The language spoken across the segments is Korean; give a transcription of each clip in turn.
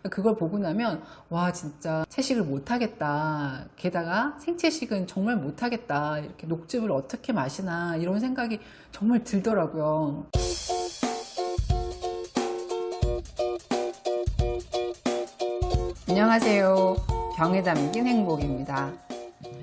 그걸 보고 나면 와 진짜 채식을 못하겠다, 게다가 생채식은 정말 못하겠다, 이렇게 녹즙을 어떻게 마시나 이런 생각이 정말 들더라고요. 안녕하세요. 병에 담긴 행복입니다.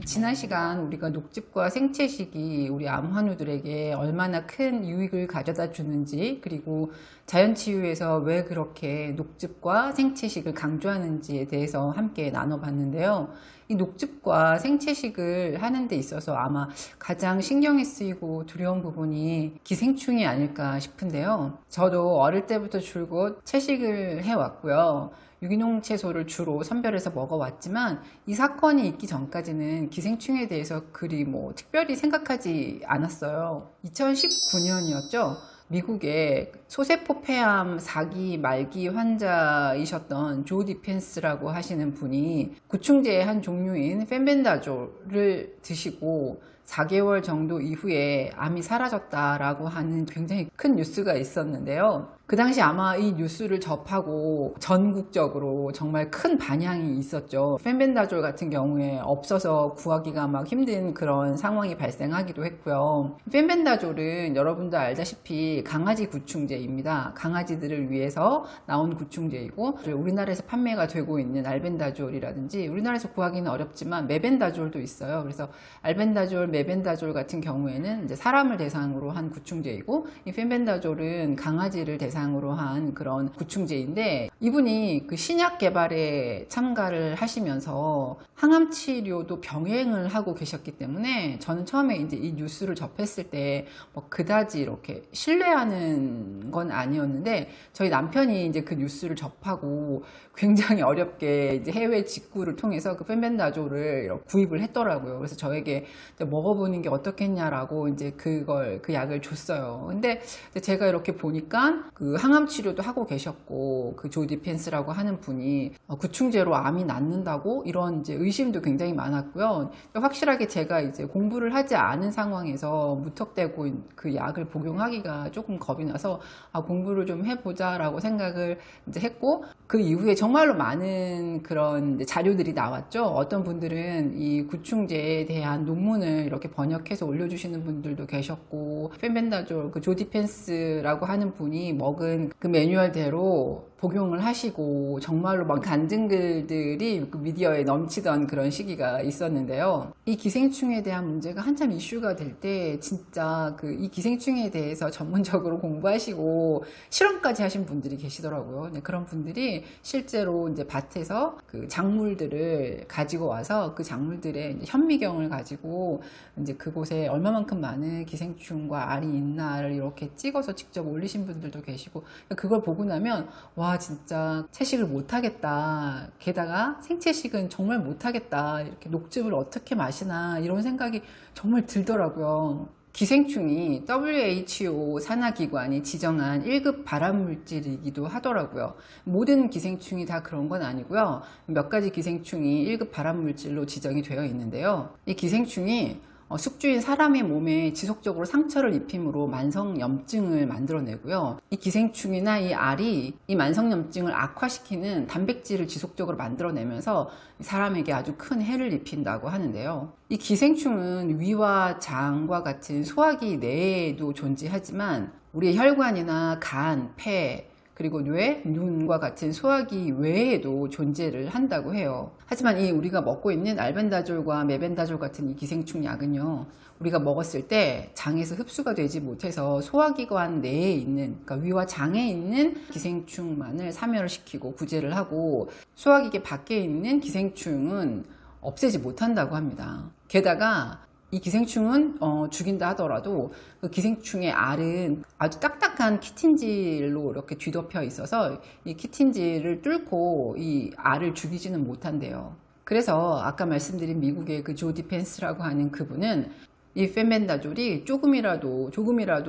지난 시간 우리가 녹즙과 생채식이 우리 암 환우들에게 얼마나 큰 유익을 가져다 주는지, 그리고 자연치유에서 왜 그렇게 녹즙과 생채식을 강조하는지에 대해서 함께 나눠봤는데요. 이 녹즙과 생채식을 하는 데 있어서 아마 가장 신경이 쓰이고 두려운 부분이 기생충이 아닐까 싶은데요. 저도 어릴 때부터 줄곧 채식을 해왔고요. 유기농 채소를 주로 선별해서 먹어왔지만 이 사건이 있기 전까지는 기생충에 대해서 그리 특별히 생각하지 않았어요. 2019년이었죠. 미국의 소세포 폐암 4기 말기 환자이셨던 조 디펜스라고 하시는 분이 구충제의 한 종류인 펜벤다졸을 드시고 4개월 정도 이후에 암이 사라졌다라고 하는 굉장히 큰 뉴스가 있었는데요. 그 당시 아마 이 뉴스를 접하고 전국적으로 정말 큰 반향이 있었죠. 펜벤다졸 같은 경우에 없어서 구하기가 막 힘든 그런 상황이 발생하기도 했고요. 펜벤다졸은 여러분도 알다시피 강아지 구충제입니다. 강아지들을 위해서 나온 구충제이고, 우리나라에서 판매가 되고 있는 알벤다졸이라든지, 우리나라에서 구하기는 어렵지만 메벤다졸도 있어요. 그래서 알벤다졸, 메벤다졸 같은 경우에는 이제 사람을 대상으로 한 구충제이고, 이 펜벤다졸은 강아지를 대상으로 한 그런 구충제인데, 이분이 그 신약 개발에 참가를 하시면서 항암 치료도 병행을 하고 계셨기 때문에 저는 처음에 이제 이 뉴스를 접했을 때 그다지 이렇게 신뢰하는 건 아니었는데, 저희 남편이 이제 그 뉴스를 접하고 굉장히 어렵게 이제 해외 직구를 통해서 그 펜벤다졸을 구입을 했더라고요. 그래서 저에게 먹어보는 게 어떻겠냐라고 이제 그 약을 줬어요. 근데 제가 이렇게 보니까 그 항암 치료도 하고 계셨고, 그 조 디펜스라고 하는 분이 구충제로 암이 낫는다고 이런 이제 의심도 굉장히 많았고요. 확실하게 제가 이제 공부를 하지 않은 상황에서 무턱대고 그 약을 복용하기가 조금 겁이 나서 공부를 좀 해보자라고 생각을 이제 했고, 그 이후에 정말로 많은 그런 이제 자료들이 나왔죠. 어떤 분들은 이 구충제에 대한 논문을 이렇게 번역해서 올려주시는 분들도 계셨고, 펜벤다졸 그 조 디펜스라고 하는 분이 먹은 그 매뉴얼대로 복용을 하시고 정말로 막 간증 글들이 그 미디어에 넘치던 그런 시기가 있었는데요. 이 기생충에 대한 문제가 한참 이슈가 될 때 진짜 이 기생충에 대해서 전문적으로 공부하시고 실험까지 하신 분들이 계시더라고요. 그런 분들이 실제로 이제 밭에서 그 작물들을 가지고 와서 그 작물들의 이제 현미경을 가지고 이제 그곳에 얼마만큼 많은 기생충과 알이 있나를 이렇게 찍어서 직접 올리신 분들도 계시고, 그걸 보고 나면 와 진짜 채식을 못하겠다, 게다가 생채식은 정말 못하겠다, 이렇게 녹즙을 어떻게 마시나 이런 생각이 정말 들더라고요. 기생충이 WHO 산하기관이 지정한 1급 발암물질이기도 하더라고요. 모든 기생충이 다 그런 건 아니고요. 몇 가지 기생충이 1급 발암물질로 지정이 되어 있는데요. 이 기생충이 숙주인 사람의 몸에 지속적으로 상처를 입힘으로 만성염증을 만들어내고요. 이 기생충이나 이 알이 이 만성염증을 악화시키는 단백질을 지속적으로 만들어내면서 사람에게 아주 큰 해를 입힌다고 하는데요. 이 기생충은 위와 장과 같은 소화기 내에도 존재하지만 우리의 혈관이나 간, 폐, 그리고 뇌, 눈과 같은 소화기 외에도 존재를 한다고 해요. 하지만 우리가 먹고 있는 알벤다졸과 메벤다졸 같은 이 기생충 약은요, 우리가 먹었을 때 장에서 흡수가 되지 못해서 소화기관 내에 있는, 그러니까 위와 장에 있는 기생충만을 사멸을 시키고 구제를 하고, 소화기계 밖에 있는 기생충은 없애지 못한다고 합니다. 게다가 이 기생충은 죽인다 하더라도 그 기생충의 알은 아주 딱딱한 키틴질로 이렇게 뒤덮여 있어서 이 키틴질을 뚫고 이 알을 죽이지는 못한대요. 그래서 아까 말씀드린 미국의 그 조 디펜스라고 하는 그분은 이 펜벤다졸이 조금이라도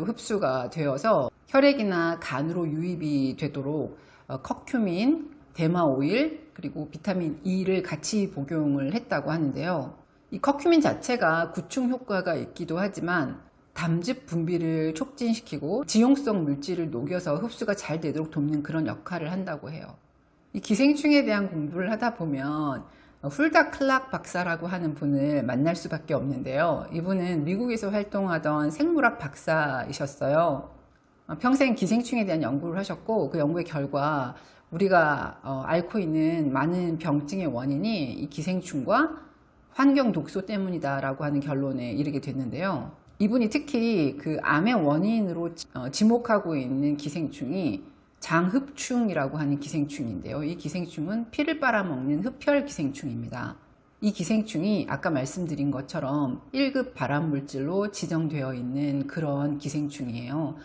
흡수가 되어서 혈액이나 간으로 유입이 되도록 커큐민, 대마오일, 그리고 비타민 E를 같이 복용을 했다고 하는데요. 이 커큐민 자체가 구충 효과가 있기도 하지만 담즙 분비를 촉진시키고 지용성 물질을 녹여서 흡수가 잘 되도록 돕는 그런 역할을 한다고 해요. 이 기생충에 대한 공부를 하다 보면 훌다 클락 박사라고 하는 분을 만날 수밖에 없는데요. 이분은 미국에서 활동하던 생물학 박사이셨어요. 평생 기생충에 대한 연구를 하셨고, 그 연구의 결과 우리가 앓고 있는 많은 병증의 원인이 이 기생충과 환경 독소 때문이다라고 하는 결론에 이르게 됐는데요. 이분이 특히 그 암의 원인으로 지목하고 있는 기생충이 장흡충이라고 하는 기생충인데요. 이 기생충은 피를 빨아먹는 흡혈 기생충입니다. 이 기생충이 아까 말씀드린 것처럼 1급 발암물질로 지정되어 있는 그런 기생충이에요.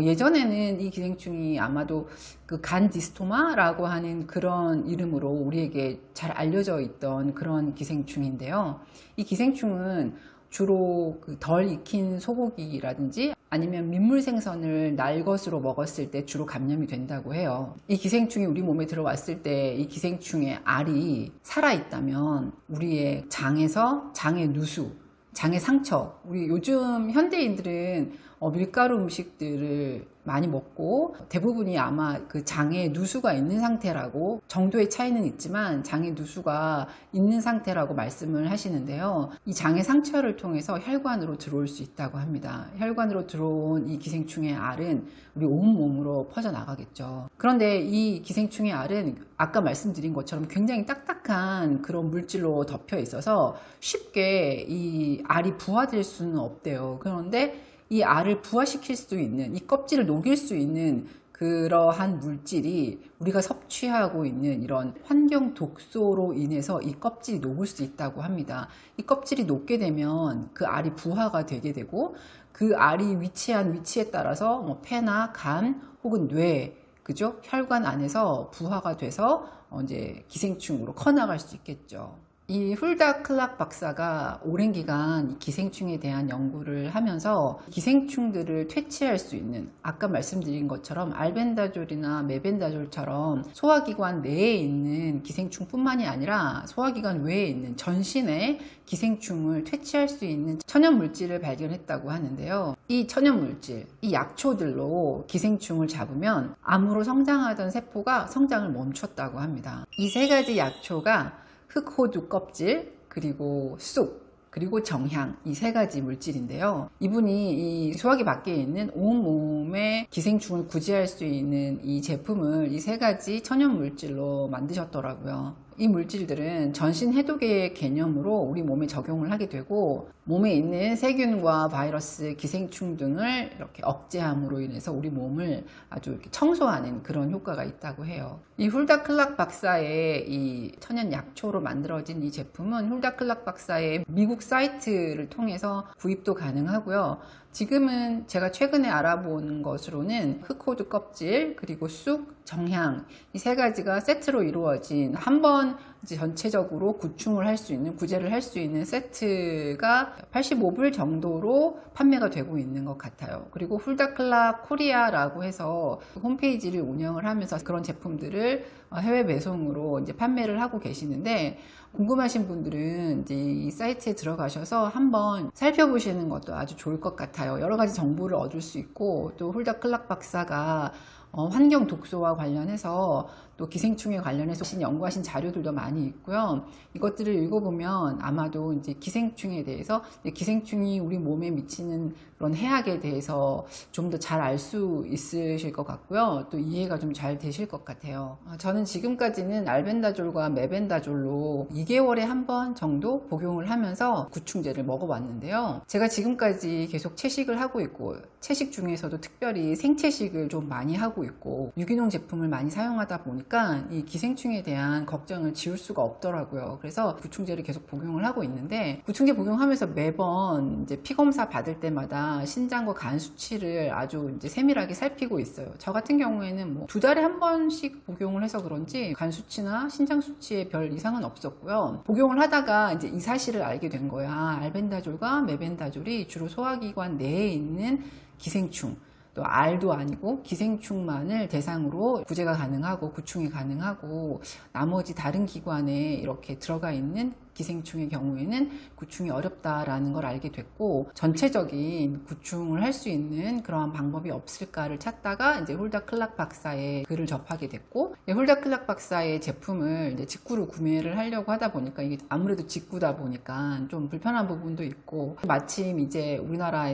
예전에는 이 기생충이 아마도 그 간디스토마라고 하는 그런 이름으로 우리에게 잘 알려져 있던 그런 기생충인데요. 이 기생충은 주로 덜 익힌 소고기라든지 아니면 민물 생선을 날 것으로 먹었을 때 주로 감염이 된다고 해요. 이 기생충이 우리 몸에 들어왔을 때 이 기생충의 알이 살아있다면 우리의 장에서 장의 누수, 장의 상처, 우리 요즘 현대인들은 밀가루 음식들을 많이 먹고 대부분이 아마 그 장에 누수가 있는 상태라고, 정도의 차이는 있지만 장에 누수가 있는 상태라고 말씀을 하시는데요. 이 장의 상처를 통해서 혈관으로 들어올 수 있다고 합니다. 혈관으로 들어온 이 기생충의 알은 우리 온몸으로 퍼져나가겠죠. 그런데 이 기생충의 알은 아까 말씀드린 것처럼 굉장히 딱딱한 그런 물질로 덮여 있어서 쉽게 이 알이 부화될 수는 없대요. 그런데 이 알을 부화시킬 수 있는, 이 껍질을 녹일 수 있는 그러한 물질이 우리가 섭취하고 있는 이런 환경 독소로 인해서 이 껍질이 녹을 수 있다고 합니다. 이 껍질이 녹게 되면 그 알이 부화가 되게 되고, 그 알이 위치한 위치에 따라서 뭐 폐나 간 혹은 뇌, 그죠? 혈관 안에서 부화가 돼서 이제 기생충으로 커나갈 수 있겠죠. 이 훌다 클락 박사가 오랜 기간 이 기생충에 대한 연구를 하면서 기생충들을 퇴치할 수 있는, 아까 말씀드린 것처럼 알벤다졸이나 메벤다졸처럼 소화기관 내에 있는 기생충뿐만이 아니라 소화기관 외에 있는 전신의 기생충을 퇴치할 수 있는 천연물질을 발견했다고 하는데요. 이 천연물질, 이 약초들로 기생충을 잡으면 암으로 성장하던 세포가 성장을 멈췄다고 합니다. 이 세 가지 약초가 흑호두 껍질, 그리고 쑥, 그리고 정향, 이 세 가지 물질인데요. 이분이 이 소화기 밖에 있는 온몸의 기생충을 구제할 수 있는 이 제품을 이 세 가지 천연 물질로 만드셨더라고요. 이 물질들은 전신 해독의 개념으로 우리 몸에 적용을 하게 되고, 몸에 있는 세균과 바이러스, 기생충 등을 이렇게 억제함으로 인해서 우리 몸을 아주 이렇게 청소하는 그런 효과가 있다고 해요. 이 훌다 클락 박사의 이 천연 약초로 만들어진 이 제품은 훌다 클락 박사의 미국 사이트를 통해서 구입도 가능하고요. 지금은 제가 최근에 알아본 것으로는 흑호두 껍질, 그리고 쑥, 정향, 이 세 가지가 세트로 이루어진, 한번 전체적으로 구충을 할 수 있는, 구제를 할 수 있는 세트가 85불 정도로 판매가 되고 있는 것 같아요. 그리고 훌다 클락 코리아라고 해서 홈페이지를 운영을 하면서 그런 제품들을 해외 배송으로 이제 판매를 하고 계시는데, 궁금하신 분들은 이제 이 사이트에 들어가셔서 한번 살펴보시는 것도 아주 좋을 것 같아요. 여러 가지 정보를 얻을 수 있고, 또 훌다 클락 박사가 환경 독소와 관련해서 또 기생충에 관련해서 연구하신 자료들도 많이 있고요. 이것들을 읽어보면 아마도 이제 기생충에 대해서, 기생충이 우리 몸에 미치는 그런 해악에 대해서 좀 더 잘 알 수 있으실 것 같고요. 또 이해가 좀 잘 되실 것 같아요. 저는 지금까지는 알벤다졸과 메벤다졸로 2개월에 한 번 정도 복용을 하면서 구충제를 먹어봤는데요. 제가 지금까지 계속 채식을 하고 있고, 채식 중에서도 특별히 생채식을 좀 많이 하고 있고, 유기농 제품을 많이 사용하다 보니까 이 기생충에 대한 걱정을 지울 수가 없더라고요. 그래서 구충제를 계속 복용을 하고 있는데, 구충제 복용하면서 매번 이제 피검사 받을 때마다 신장과 간 수치를 아주 이제 세밀하게 살피고 있어요. 저 같은 경우에는 뭐 2달에 한 번씩 복용을 해서 그런지 간 수치나 신장 수치에 별 이상은 없었고요. 복용을 하다가 이제 이 사실을 알게 된 거야. 알벤다졸과 메벤다졸이 주로 소화기관 내에 있는 기생충, 또 알도 아니고 기생충만을 대상으로 구제가 가능하고 구충이 가능하고, 나머지 다른 기관에 이렇게 들어가 있는 기생충의 경우에는 구충이 어렵다라는 걸 알게 됐고, 전체적인 구충을 할 수 있는 그러한 방법이 없을까를 찾다가 이제 홀다 클락 박사의 글을 접하게 됐고, 홀다 클락 박사의 제품을 이제 직구로 구매를 하려고 하다 보니까 이게 아무래도 직구다 보니까 좀 불편한 부분도 있고, 마침 이제 우리나라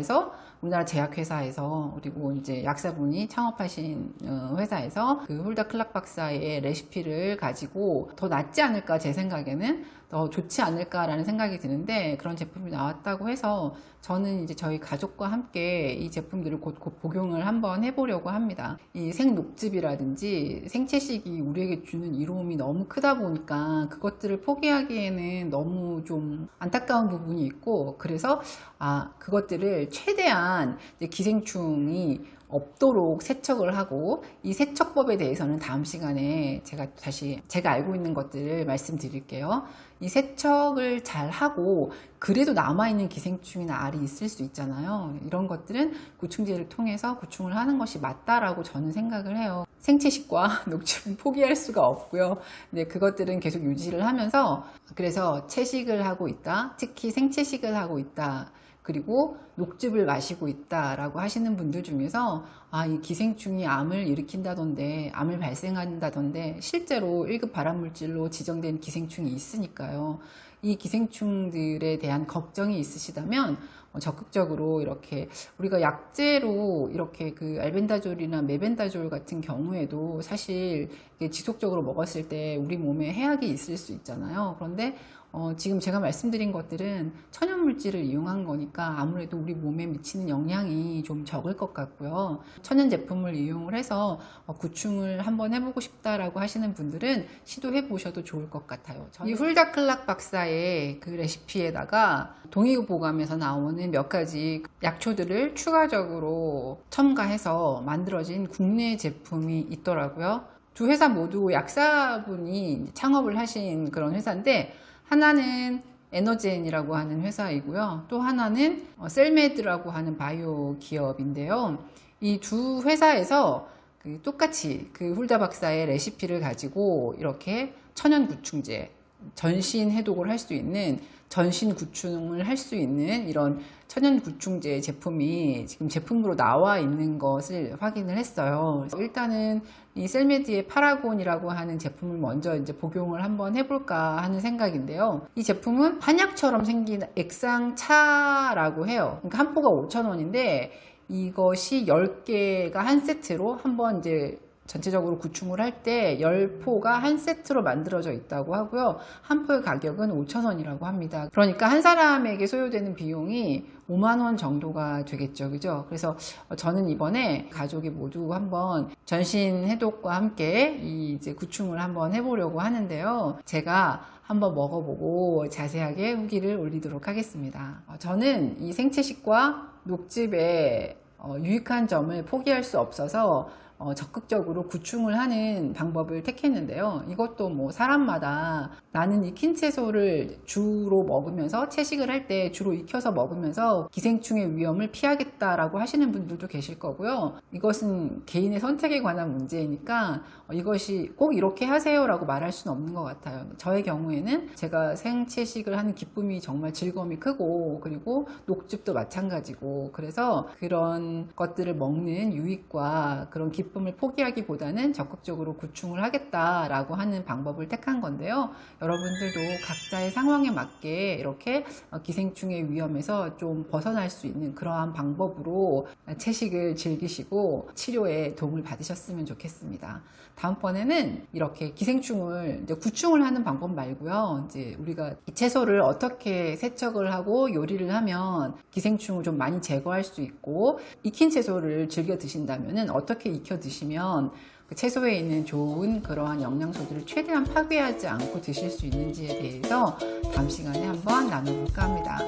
제약회사에서, 그리고 이제 약사분이 창업하신 회사에서 그 홀다 클락 박사의 레시피를 가지고 더 낫지 않을까, 제 생각에는 더 좋지 않을까라는 생각이 드는데, 그런 제품이 나왔다고 해서 저는 이제 저희 가족과 함께 이 제품들을 곧 복용을 한번 해보려고 합니다. 이 생녹즙이라든지 생채식이 우리에게 주는 이로움이 너무 크다 보니까 그것들을 포기하기에는 너무 좀 안타까운 부분이 있고, 그래서 그것들을 최대한 이제 기생충이 없도록 세척을 하고, 이 세척법에 대해서는 다음 시간에 제가 알고 있는 것들을 말씀드릴게요. 이 세척을 잘 하고 그래도 남아있는 기생충이나 알이 있을 수 있잖아요. 이런 것들은 구충제를 통해서 구충을 하는 것이 맞다라고 저는 생각을 해요. 생채식과 녹즙은 포기할 수가 없고요. 근데 그것들은 계속 유지를 하면서, 그래서 채식을 하고 있다, 특히 생채식을 하고 있다, 그리고 녹즙을 마시고 있다라고 하시는 분들 중에서 이 기생충이 암을 일으킨다던데, 암을 발생한다던데, 실제로 1급 발암물질로 지정된 기생충이 있으니까요. 이 기생충들에 대한 걱정이 있으시다면 적극적으로 이렇게 우리가 약제로 이렇게 그 알벤다졸이나 메벤다졸 같은 경우에도 사실 지속적으로 먹었을 때 우리 몸에 해악이 있을 수 있잖아요. 그런데 지금 제가 말씀드린 것들은 천연물질을 이용한 거니까 아무래도 우리 몸에 미치는 영향이 좀 적을 것 같고요. 천연 제품을 이용을 해서 구충을 한번 해보고 싶다라고 하시는 분들은 시도해 보셔도 좋을 것 같아요. 이 홀다 클락 박사의 그 레시피에다가 동의보감에서 나오는 몇 가지 약초들을 추가적으로 첨가해서 만들어진 국내 제품이 있더라고요. 두 회사 모두 약사분이 창업을 하신 그런 회사인데, 하나는 에너젠이라고 하는 회사이고요. 또 하나는 셀메드라고 하는 바이오 기업인데요. 이 두 회사에서 똑같이 그 홀다 박사의 레시피를 가지고 이렇게 천연 구충제, 전신 해독을 할 수 있는, 전신 구충을 할 수 있는 이런 천연 구충제 제품이 지금 제품으로 나와 있는 것을 확인을 했어요. 일단은 이 셀메드의 파라곤이라고 하는 제품을 먼저 이제 복용을 한번 해볼까 하는 생각인데요. 이 제품은 한약처럼 생긴 액상차라고 해요. 그러니까 한 포가 5,000원인데 이것이 10개가 한 세트로 한번 이제 전체적으로 구충을 할 때 10포가 한 세트로 만들어져 있다고 하고요. 한 포의 가격은 5,000원이라고 합니다. 그러니까 한 사람에게 소요되는 비용이 5만 원 정도가 되겠죠. 그죠? 그래서 저는 이번에 가족이 모두 한번 전신 해독과 함께 이제 구충을 한번 해보려고 하는데요. 제가 한번 먹어보고 자세하게 후기를 올리도록 하겠습니다. 저는 이 생채식과 녹즙의 유익한 점을 포기할 수 없어서 적극적으로 구충을 하는 방법을 택했는데요. 이것도 뭐 사람마다, 나는 이 킨채소를 주로 먹으면서 채식을 할 때 주로 익혀서 먹으면서 기생충의 위험을 피하겠다라고 하시는 분들도 계실 거고요. 이것은 개인의 선택에 관한 문제이니까 이것이 꼭 이렇게 하세요라고 말할 수는 없는 것 같아요. 저의 경우에는 제가 생채식을 하는 기쁨이 정말 즐거움이 크고, 그리고 녹즙도 마찬가지고, 그래서 그런 것들을 먹는 유익과 그런 기쁨을 포기하기보다는 적극적으로 구충을 하겠다라고 하는 방법을 택한 건데요. 여러분들도 각자의 상황에 맞게 이렇게 기생충의 위험에서 좀 벗어날 수 있는 그러한 방법으로 채식을 즐기시고 치료에 도움을 받으셨으면 좋겠습니다. 다음번에는 이렇게 기생충을 이제 구충을 하는 방법 말고요. 이제 우리가 이 채소를 어떻게 세척을 하고 요리를 하면 기생충을 좀 많이 제거할 수 있고, 익힌 채소를 즐겨 드신다면은 어떻게 익혀 드시면 그 채소에 있는 좋은 그러한 영양소들을 최대한 파괴하지 않고 드실 수 있는지에 대해서 다음 시간에 한번 나눠볼까 합니다.